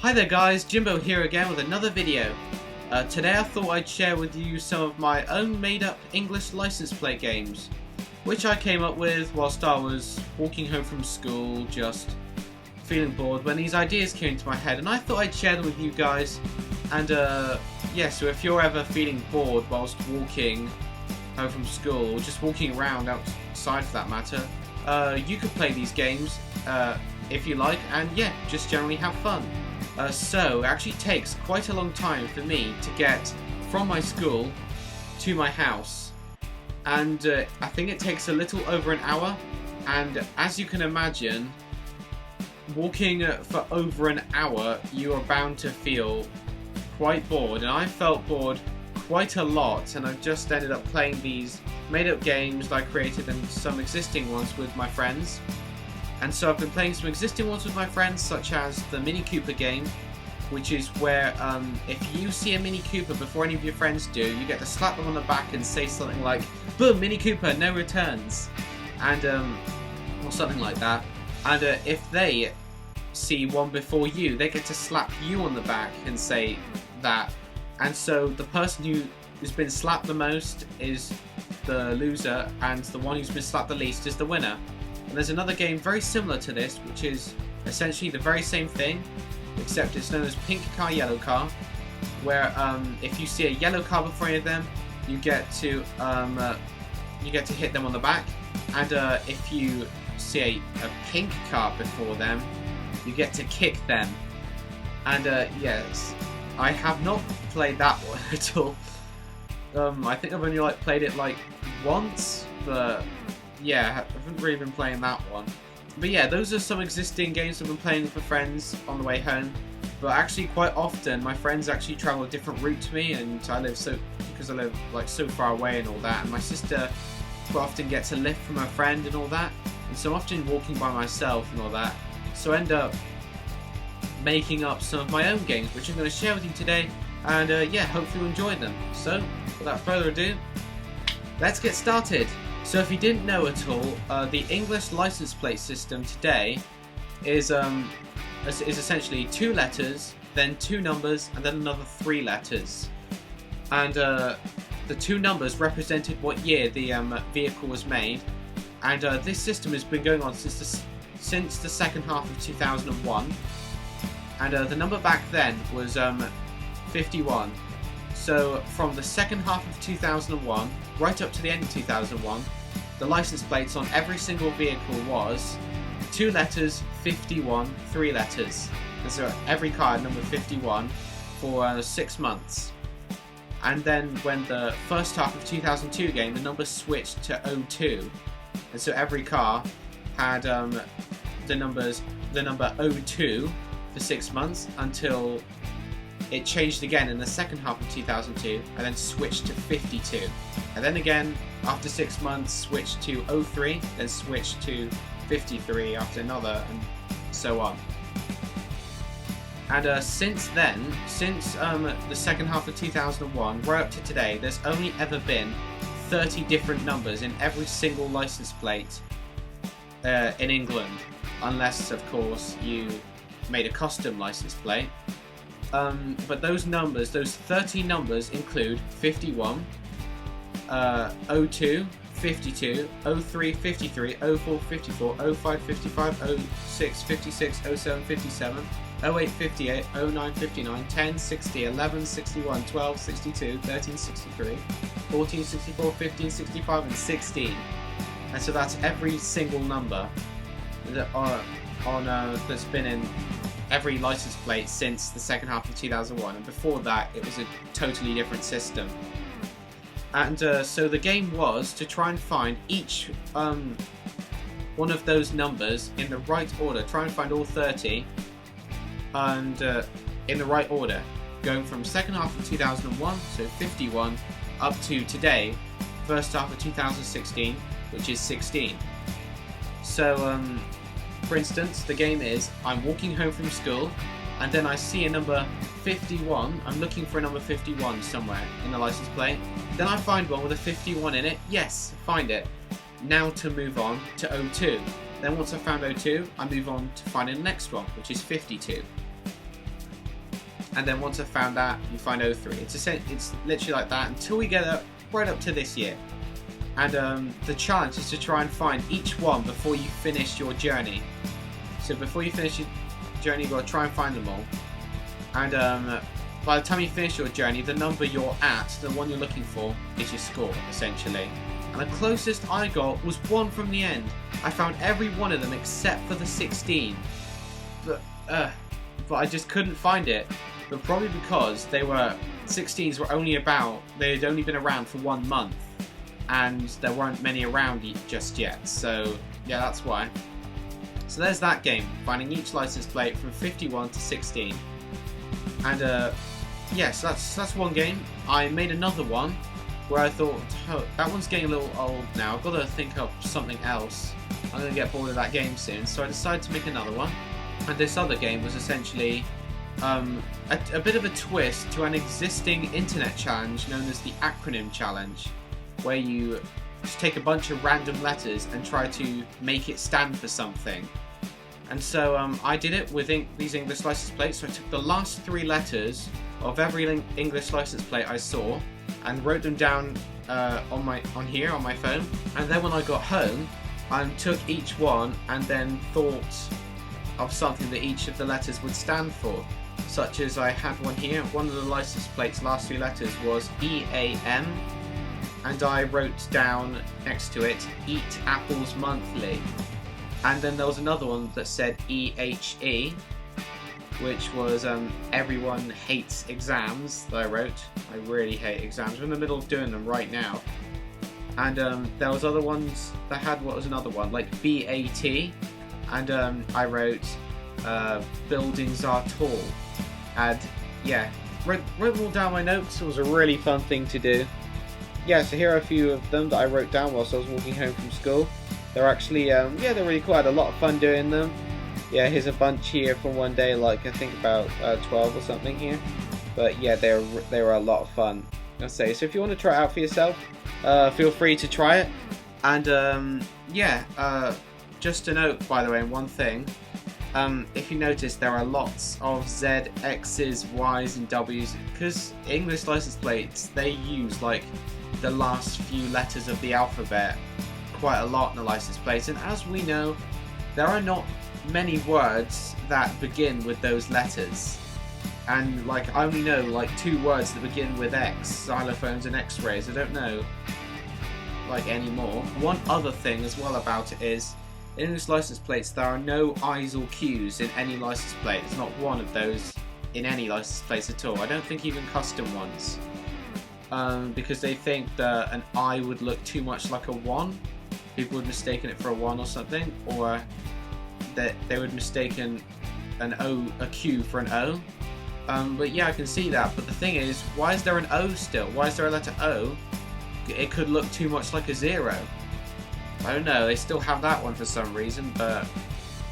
Hi there guys, Jimbo here again with another video. Today I thought I'd share with you some of my own made up English license plate games, which I came up with whilst I was walking home from school, just feeling bored when these ideas came into my head, and I thought I'd share them with you guys. And yeah, so if you're ever feeling bored whilst walking home from school, or just walking around outside for that matter, you could play these games if you like, and yeah, just generally have fun. So it actually takes quite a long time for me to get from my school to my house, and I think it takes a little over an hour, and as you can imagine, walking for over an hour you are bound to feel quite bored, and I felt bored quite a lot, and I've just ended up playing these made up games that I created and some existing ones with my friends. And so I've been playing some existing ones with my friends, such as the Mini Cooper game, which is where if you see a Mini Cooper before any of your friends do, you get to slap them on the back and say something like, "Boom, Mini Cooper, no returns," and or something like that. And if they see one before you, they get to slap you on the back and say that. And so the person who has been slapped the most is the loser, and the one who's been slapped the least is the winner. And there's another game very similar to this, which is essentially the very same thing, except it's known as pink car, yellow car, where if you see a yellow car before any of them, you get to hit them on the back, and if you see a pink car before them, you get to kick them. And yes, I have not played that one at all. I think I've only played it once, but yeah, I haven't really been playing that one. But yeah, those are some existing games I've been playing with my friends on the way home. But actually, quite often, my friends actually travel a different route to me, and because I live so far away and all that. And my sister quite often gets a lift from her friend and all that, and so I'm often walking by myself and all that. So I end up making up some of my own games, which I'm going to share with you today. And yeah, hopefully you enjoy them. So without further ado, let's get started. So if you didn't know at all, the English license plate system today is essentially 2 letters, then 2 numbers, and then another 3 letters. And the 2 numbers represented what year the vehicle was made. And this system has been going on since the second half of 2001. And the number back then was 51. So from the second half of 2001 right up to the end of 2001, the license plates on every single vehicle was 2 letters, 51, 3 letters. And so every car had number 51 for 6 months. And then when the first half of 2002 came, the number switched to 02. And so every car had the number 02 for 6 months until it changed again in the second half of 2002, and then switched to 52. And then again, after 6 months, switched to 03, then switched to 53 after another, and so on. And since then, since the second half of 2001, right up to today, there's only ever been 30 different numbers in every single license plate in England, unless, of course, you made a custom license plate. But those numbers, those 30 numbers include 51, 02, 52, 03, 53, 04, 54, 05, 55, 06, 56, 07, 57, 08, 58, 09, 59, 10, 60, 11, 61, 12, 62, 13, 63, 14, 64, 15, 65, and 16. And so that's every single number that that's been in every license plate since the second half of 2001, and before that it was a totally different system. And so the game was to try and find each one of those numbers in the right order, try and find all 30, and in the right order, going from second half of 2001, so 51, up to today, first half of 2016, which is 16. So for instance, the game is, I'm walking home from school, and then I see a number 51, I'm looking for a number 51 somewhere in the license plate, then I find one with a 51 in it, yes, find it. Now to move on to 02. Then once I've found 02, I move on to finding the next one, which is 52. and then once I've found that, you find O3. It's literally like that until we get up right up to this year. And the challenge is to try and find each one before you finish your journey. So before you finish your journey, you've got to try and find them all. And by the time you finish your journey, the number you're at, the one you're looking for, is your score, essentially. And the closest I got was 1 from the end. I found every one of them except for the 16. But I just couldn't find it. But probably because 16s were only they'd only been around for 1 month. And there weren't many around just yet. So, yeah, that's why. So there's that game, finding each license plate from 51 to 16. And yes, that's one game. I made another one where I thought, oh, that one's getting a little old now. I've got to think of something else. I'm going to get bored of that game soon, so I decided to make another one. And this other game was essentially a bit of a twist to an existing internet challenge known as the Acronym Challenge, where you just take a bunch of random letters and try to make it stand for something. And so I did it with these English license plates. So I took the last 3 letters of every English license plate I saw and wrote them down on my phone. And then when I got home, I took each one and then thought of something that each of the letters would stand for. Such as I had one here. One of the license plates' last 3 letters was EAM, and I wrote down next to it, Eat Apples Monthly. And then there was another one that said EHE, which was Everyone Hates Exams, that I wrote. I really hate exams. I'm in the middle of doing them right now. And there was other ones that had, what was another one, like BAT, and I wrote Buildings Are Tall. And yeah, wrote them all down my notes. It was a really fun thing to do. Yeah, so here are a few of them that I wrote down whilst I was walking home from school. They're actually, yeah, they're really cool. I had a lot of fun doing them. Yeah, here's a bunch here from one day, like I think about 12 or something here. But yeah, they were a lot of fun, I'll say. So if you want to try it out for yourself, feel free to try it. And yeah, just a note, by the way, one thing. If you notice, there are lots of Z, X's, Y's, and W's, because English license plates, they use like the last few letters of the alphabet quite a lot in the license plates, and as we know, there are not many words that begin with those letters. And like, I only know like 2 words that begin with X, xylophones and X-rays. I don't know like any more. One other thing as well about it is, in English license plates, there are no I's or Q's in any license plate. There's not one of those in any license plates at all. I don't think even custom ones. Because they think that an I would look too much like a 1. People would mistake it for a 1 or something, or that they would mistake a Q for an O. But yeah, I can see that. But the thing is, why is there an O still? Why is there a letter O? It could look too much like a 0. I don't know, they still have that one for some reason, but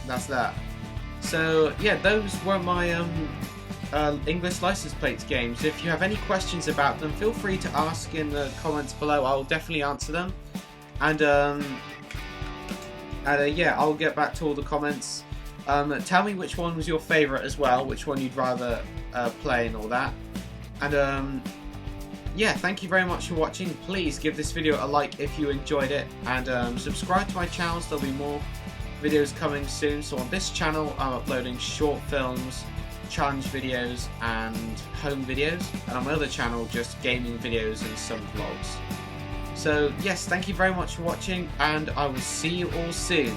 that's that. So yeah, those were my English license plates games. If you have any questions about them, feel free to ask in the comments below. I'll definitely answer them. And yeah, I'll get back to all the comments. Tell me which one was your favourite as well, which one you'd rather play and all that. And yeah, thank you very much for watching. Please give this video a like if you enjoyed it, and subscribe to my channel, so there'll be more videos coming soon. So on this channel, I'm uploading short films, challenge videos, and home videos, and on my other channel, just gaming videos and some vlogs. So yes, thank you very much for watching, and I will see you all soon.